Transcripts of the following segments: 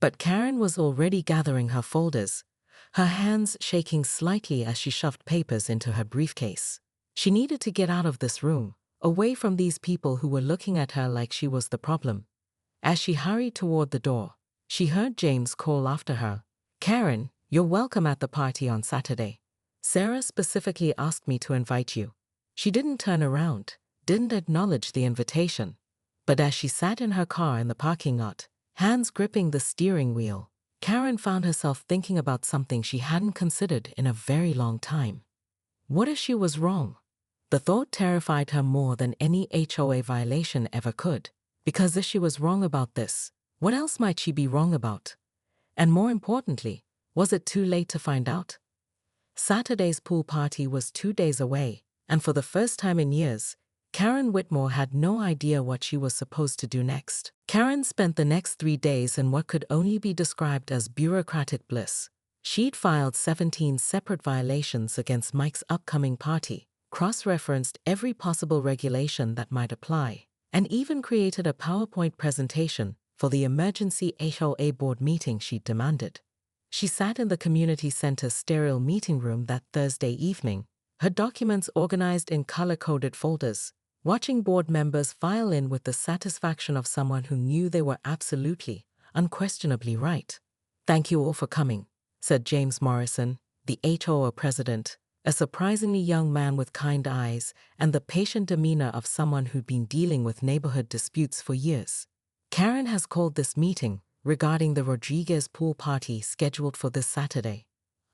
But Karen was already gathering her folders, her hands shaking slightly as she shoved papers into her briefcase. She needed to get out of this room, away from these people who were looking at her like she was the problem. As she hurried toward the door, she heard James call after her, "Karen, you're welcome at the party on Saturday. Sarah specifically asked me to invite you." She didn't turn around, didn't acknowledge the invitation. But as she sat in her car in the parking lot, hands gripping the steering wheel, Karen found herself thinking about something she hadn't considered in a very long time. What if she was wrong? The thought terrified her more than any HOA violation ever could, because if she was wrong about this, what else might she be wrong about? And more importantly, was it too late to find out? Saturday's pool party was 2 days away, and for the first time in years, Karen Whitmore had no idea what she was supposed to do next. Karen spent the next 3 days in what could only be described as bureaucratic bliss. She'd filed 17 separate violations against Mike's upcoming party, cross-referenced every possible regulation that might apply, and even created a PowerPoint presentation for the emergency HOA board meeting she'd demanded. She sat in the community center's sterile meeting room that Thursday evening, her documents organized in color-coded folders, watching board members file in with the satisfaction of someone who knew they were absolutely, unquestionably right. "Thank you all for coming," said James Morrison, the HOA president, a surprisingly young man with kind eyes and the patient demeanor of someone who'd been dealing with neighborhood disputes for years. "Karen has called this meeting regarding the Rodriguez pool party scheduled for this Saturday.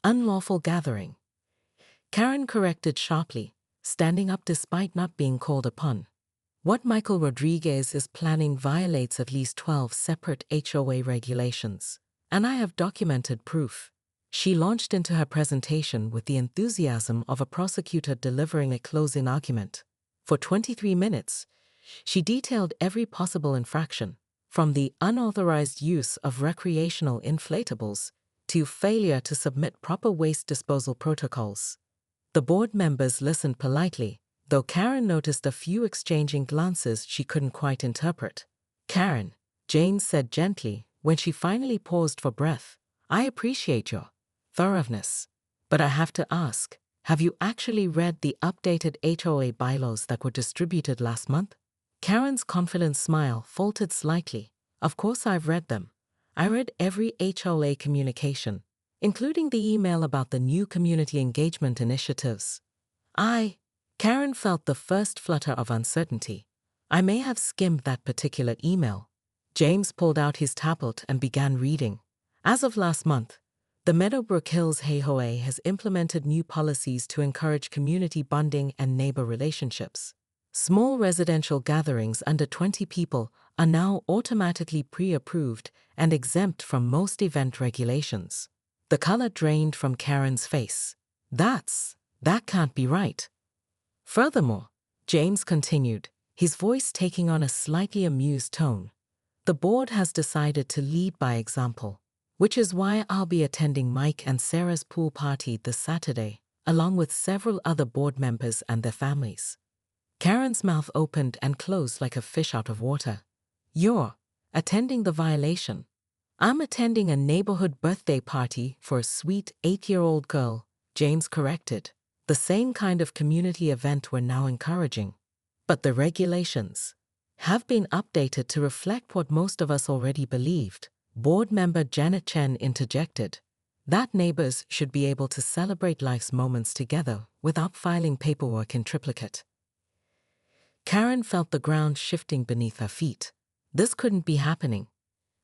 Unlawful gathering." Karen corrected sharply, standing up despite not being called upon. "What Michael Rodriguez is planning violates at least 12 separate HOA regulations, and I have documented proof." She launched into her presentation with the enthusiasm of a prosecutor delivering a closing argument. For 23 minutes, she detailed every possible infraction, from the unauthorized use of recreational inflatables to failure to submit proper waste disposal protocols. The board members listened politely, though Karen noticed a few exchanging glances she couldn't quite interpret. "Karen," James said gently when she finally paused for breath, "I appreciate your thoroughness, but I have to ask, have you actually read the updated HOA bylaws that were distributed last month?" Karen's confident smile faltered slightly. "Of course I've read them. I read every HOA communication, including the email about the new community engagement initiatives." Karen felt the first flutter of uncertainty. "I may have skimmed that particular email." James pulled out his tablet and began reading. "As of last month, the Meadowbrook Hills HOA has implemented new policies to encourage community bonding and neighbor relationships. Small residential gatherings under 20 people are now automatically pre-approved and exempt from most event regulations." The color drained from Karen's face. That can't be right." "Furthermore," James continued, his voice taking on a slightly amused tone, "the board has decided to lead by example, which is why I'll be attending Mike and Sarah's pool party this Saturday, along with several other board members and their families." Karen's mouth opened and closed like a fish out of water. "You're attending the violation?" "I'm attending a neighborhood birthday party for a sweet 8-year-old girl," James corrected. "The same kind of community event we're now encouraging. But the regulations have been updated to reflect what most of us already believed," board member Janet Chen interjected. "That neighbors should be able to celebrate life's moments together without filing paperwork in triplicate." Karen felt the ground shifting beneath her feet. This couldn't be happening.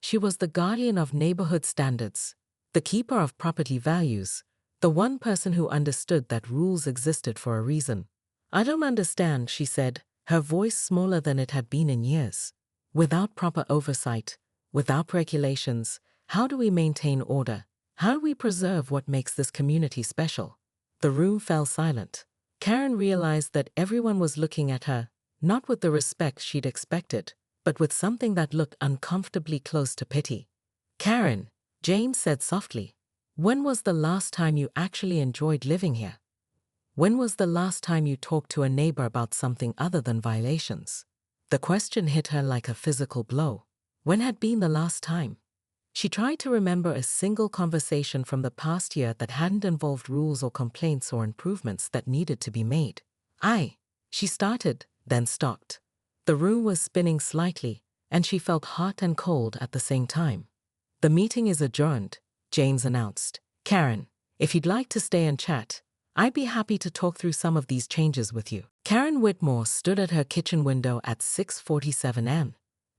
She was the guardian of neighborhood standards, the keeper of property values, the one person who understood that rules existed for a reason. "I don't understand," she said, her voice smaller than it had been in years. "Without proper oversight, without regulations, how do we maintain order? How do we preserve what makes this community special?" The room fell silent. Karen realized that everyone was looking at her, not with the respect she'd expected, but with something that looked uncomfortably close to pity. "Karen," James said softly, "when was the last time you actually enjoyed living here? When was the last time you talked to a neighbor about something other than violations?" The question hit her like a physical blow. When had been the last time? She tried to remember a single conversation from the past year that hadn't involved rules or complaints or improvements that needed to be made. She started, then stopped. The room was spinning slightly, and she felt hot and cold at the same time. The meeting is adjourned, James announced. Karen, if you'd like to stay and chat, I'd be happy to talk through some of these changes with you. Karen Whitmore stood at her kitchen window at 6:47 am,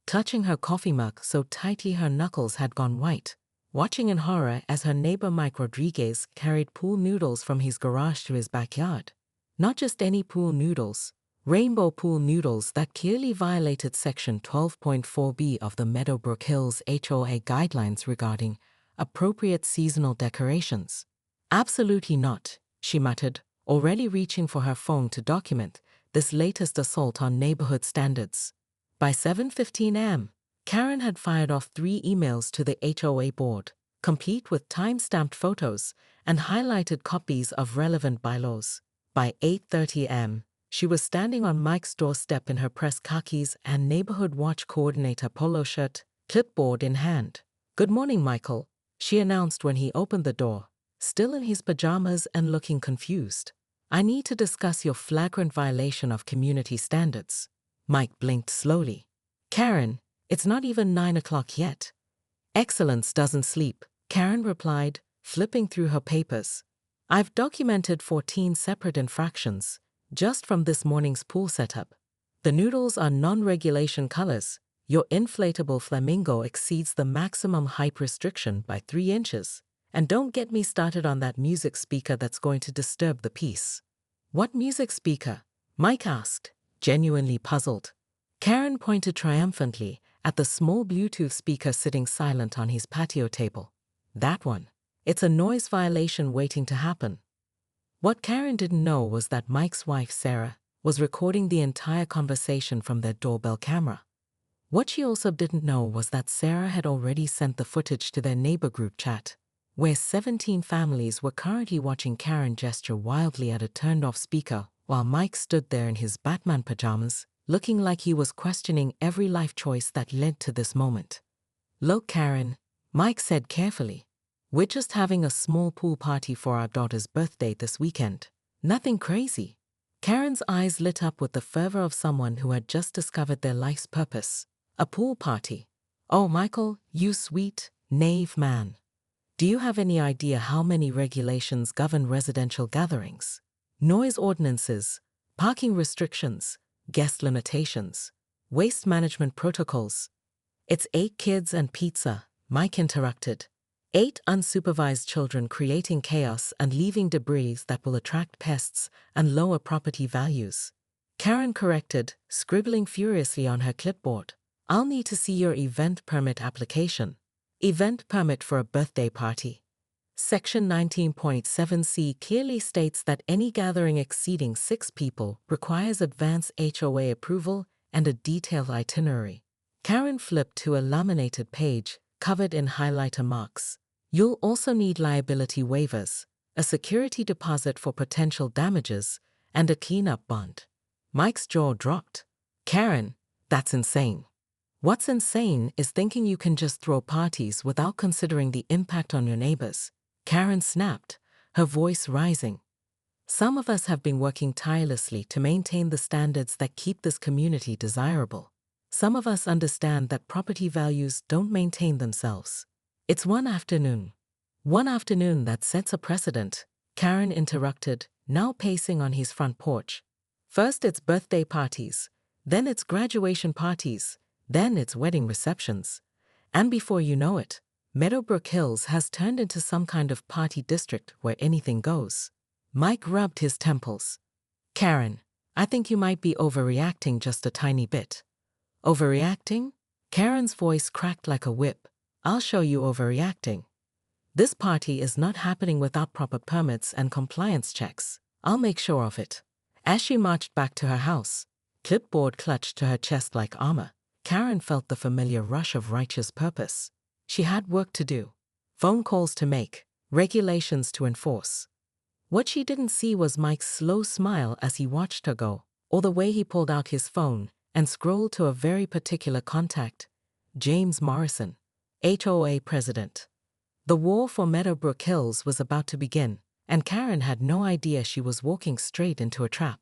clutching her coffee mug so tightly her knuckles had gone white, watching in horror as her neighbor Mike Rodriguez carried pool noodles from his garage to his backyard. Not just any pool noodles, rainbow pool noodles that clearly violated Section 12.4b of the Meadowbrook Hills HOA guidelines regarding appropriate seasonal decorations. Absolutely not, she muttered, already reaching for her phone to document this latest assault on neighborhood standards. By 7:15 am, Karen had fired off 3 emails to the HOA board, complete with time-stamped photos and highlighted copies of relevant bylaws. By 8:30 am, she was standing on Mike's doorstep in her press khakis and neighborhood watch coordinator polo shirt, clipboard in hand. "Good morning, Michael," she announced when he opened the door, still in his pajamas and looking confused. "I need to discuss your flagrant violation of community standards." Mike blinked slowly. "Karen, it's not even 9 o'clock yet." "Excellence doesn't sleep," Karen replied, flipping through her papers. "I've documented 14 separate infractions, just from this morning's pool setup. The noodles are non-regulation colors. Your inflatable flamingo exceeds the maximum height restriction by 3 inches. And don't get me started on that music speaker that's going to disturb the peace." "What music speaker?" Mike asked, genuinely puzzled. Karen pointed triumphantly at the small Bluetooth speaker sitting silent on his patio table. "That one. It's a noise violation waiting to happen." What Karen didn't know was that Mike's wife, Sarah, was recording the entire conversation from their doorbell camera. What she also didn't know was that Sarah had already sent the footage to their neighbor group chat, where 17 families were currently watching Karen gesture wildly at a turned-off speaker while Mike stood there in his Batman pajamas, looking like he was questioning every life choice that led to this moment. "Look, Karen," Mike said carefully, "we're just having a small pool party for our daughter's birthday this weekend. Nothing crazy." Karen's eyes lit up with the fervor of someone who had just discovered their life's purpose. "A pool party? Oh, Michael, you sweet, naive man. Do you have any idea how many regulations govern residential gatherings? Noise ordinances, parking restrictions, guest limitations, waste management protocols." "It's 8 kids and pizza," Mike interrupted. 8 unsupervised children creating chaos and leaving debris that will attract pests and lower property values. Karen corrected, scribbling furiously on her clipboard. "I'll need to see your event permit application." Event permit for a birthday party. Section 19.7c clearly states that any gathering exceeding 6 people requires advance HOA approval and a detailed itinerary. Karen flipped to a laminated page covered in highlighter marks. "You'll also need liability waivers, a security deposit for potential damages, and a cleanup bond." Mike's jaw dropped. "Karen, that's insane." "What's insane is thinking you can just throw parties without considering the impact on your neighbors," Karen snapped, her voice rising. "Some of us have been working tirelessly to maintain the standards that keep this community desirable. Some of us understand that property values don't maintain themselves. It's one afternoon that sets a precedent," Karen interrupted, now pacing on his front porch. "First it's birthday parties, then it's graduation parties, then it's wedding receptions. And before you know it, Meadowbrook Hills has turned into some kind of party district where anything goes." Mike rubbed his temples. "Karen, I think you might be overreacting just a tiny bit." "Overreacting?" Karen's voice cracked like a whip. "I'll show you overreacting. This party is not happening without proper permits and compliance checks. I'll make sure of it." As she marched back to her house, clipboard clutched to her chest like armor, Karen felt the familiar rush of righteous purpose. She had work to do, phone calls to make, regulations to enforce. What she didn't see was Mike's slow smile as he watched her go, or the way he pulled out his phone and scrolled to a very particular contact, James Morrison. HOA president. The war for Meadowbrook Hills was about to begin, and Karen had no idea she was walking straight into a trap.